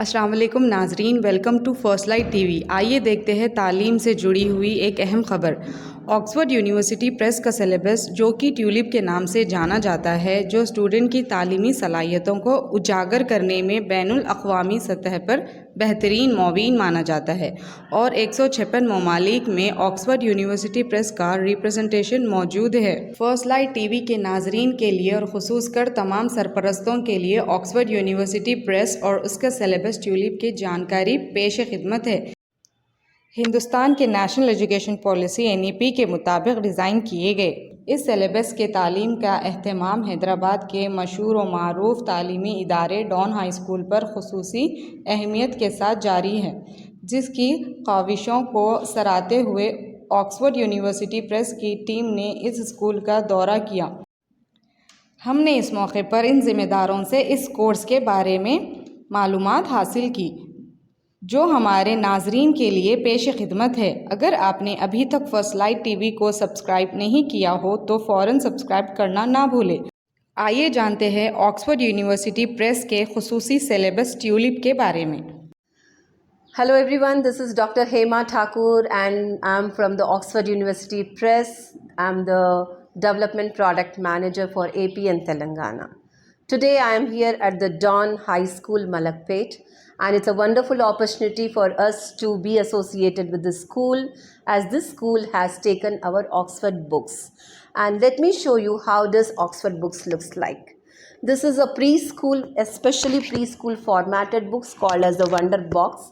السلام علیکم ناظرین، welcome to First Light T V. آئیے دیکھتے ہیں تعلیم سے جڑی ہوئی ایک اہم خبر۔ آکسفورڈ یونیورسٹی پریس کا سلیبس، جو کہ ٹیولپ کے نام سے جانا جاتا ہے، جو اسٹوڈنٹ کی تعلیمی صلاحیتوں کو اجاگر کرنے میں بین الاقوامی سطح پر بہترین معاون مانا جاتا ہے، اور 156 ممالک میں آکسفورڈ یونیورسٹی پریس کا ریپرزنٹیشن موجود ہے۔ فرسٹ لائٹ ٹی وی کے ناظرین کے لیے اور خصوص کر تمام سرپرستوں کے لیے آکسفورڈ یونیورسٹی پریس اور اس کا سلیبس ٹیولپ کی جانکاری پیش خدمت ہے۔ ہندوستان کے نیشنل ایجوکیشن پالیسی (NEP) کے مطابق ڈیزائن کیے گئے اس سلیبس کے تعلیم کا اہتمام حیدرآباد کے مشہور و معروف تعلیمی ادارے ڈان ہائی اسکول پر خصوصی اہمیت کے ساتھ جاری ہے، جس کی کاوشوں کو سراہتے ہوئے آکسفورڈ یونیورسٹی پریس کی ٹیم نے اس اسکول کا دورہ کیا۔ ہم نے اس موقع پر ان ذمہ داروں سے اس کورس کے بارے میں معلومات حاصل کی، جو ہمارے ناظرین کے لیے پیش خدمت ہے۔ اگر آپ نے ابھی تک فرسٹ لائٹ ٹی وی کو سبسکرائب نہیں کیا ہو تو فوراً سبسکرائب کرنا نہ بھولیں۔ آئیے جانتے ہیں آکسفورڈ یونیورسٹی پریس کے خصوصی سلیبس ٹیولپ کے بارے میں۔ Hello everyone, this is Dr. Hema Thakur and I'm from the Oxford University Press. I'm the Development Product Manager for AP and Telangana. Today I am here at the Dawn High School, Malakpet, and it's a wonderful opportunity for us to be associated with this school, as this school has taken our Oxford books. And let me show you how this Oxford books looks like. This is a preschool, especially preschool formatted books called as the Wonder Box.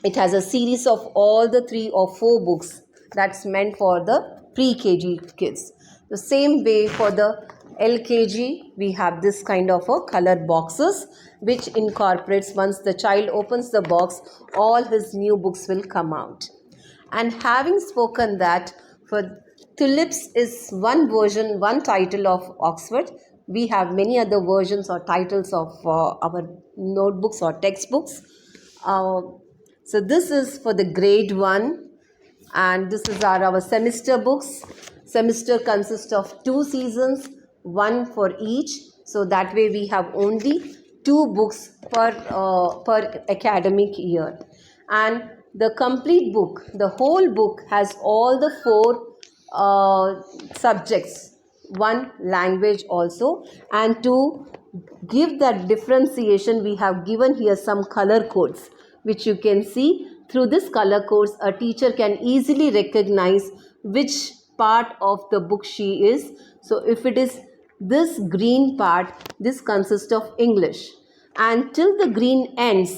It has a series of all the 3 or 4 books that's meant for the pre-KG kids. The same way for the LKG, we have this kind of a colored boxes which incorporates, once the child opens the box, all his new books will come out. And having spoken that, for Tulips is one version, one title of Oxford. We have many other versions or titles of our notebooks or textbooks. So this is for the grade 1, and this is our semester books. Semester consists of 2 seasons, 1 for each. So that way we have only 2 books per academic year. And the complete book, the whole book has all the 4 subjects, 1 language also, and to give that differentiation we have given here some color codes, which you can see. Through this color codes, a teacher can easily recognize which part of the book she is. So if it is this green part, this consists of English, and till the green ends,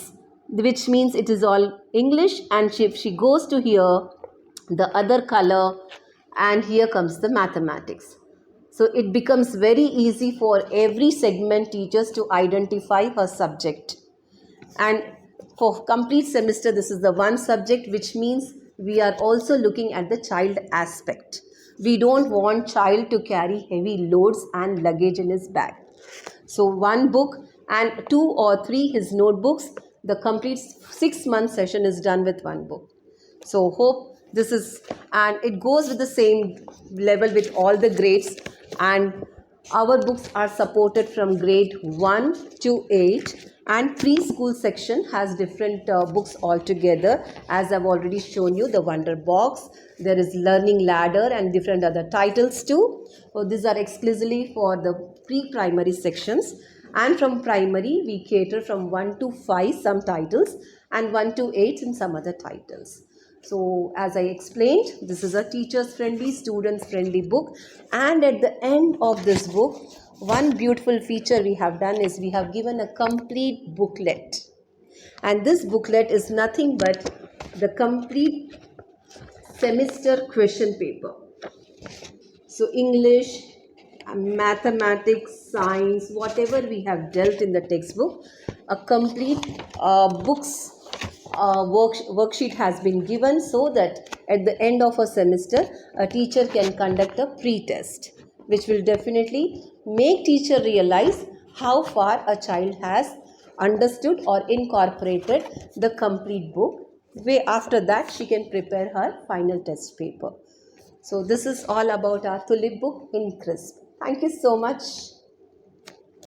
which means it is all English, and if she goes to here, the other color, and here comes the mathematics. So it becomes very easy for every segment teachers to identify her subject. And for complete semester, this is the 1 subject, which means we are also looking at the child aspect. We don't want child to carry heavy loads and luggage in his bag. So 1 book and 2 or 3 his notebooks. The complete 6-month session is done with 1 book. So hope this is, and it goes with the same level with all the grades, and our books are supported from grade 1 to 8. And preschool section has different books altogether, as I've already shown you, the Wonder Box. There is Learning Ladder and different other titles too. So these are exclusively for the pre-primary sections. And from primary, we cater from 1 to 5 some titles, and 1 to 8 in some other titles. So as I explained, this is a teachers friendly, students friendly book. And at the end of this book, one beautiful feature we have done is we have given a complete booklet. And this booklet is nothing but the complete semester question paper. So English, mathematics, science, whatever we have dealt in the textbook, a complete worksheet has been given, so that at the end of a semester, a teacher can conduct a pre-test, which will definitely make teacher realize how far a child has understood or incorporated the complete book. After that, she can prepare her final test paper. So this is all about our Tulip book in crisp. Thank you so much.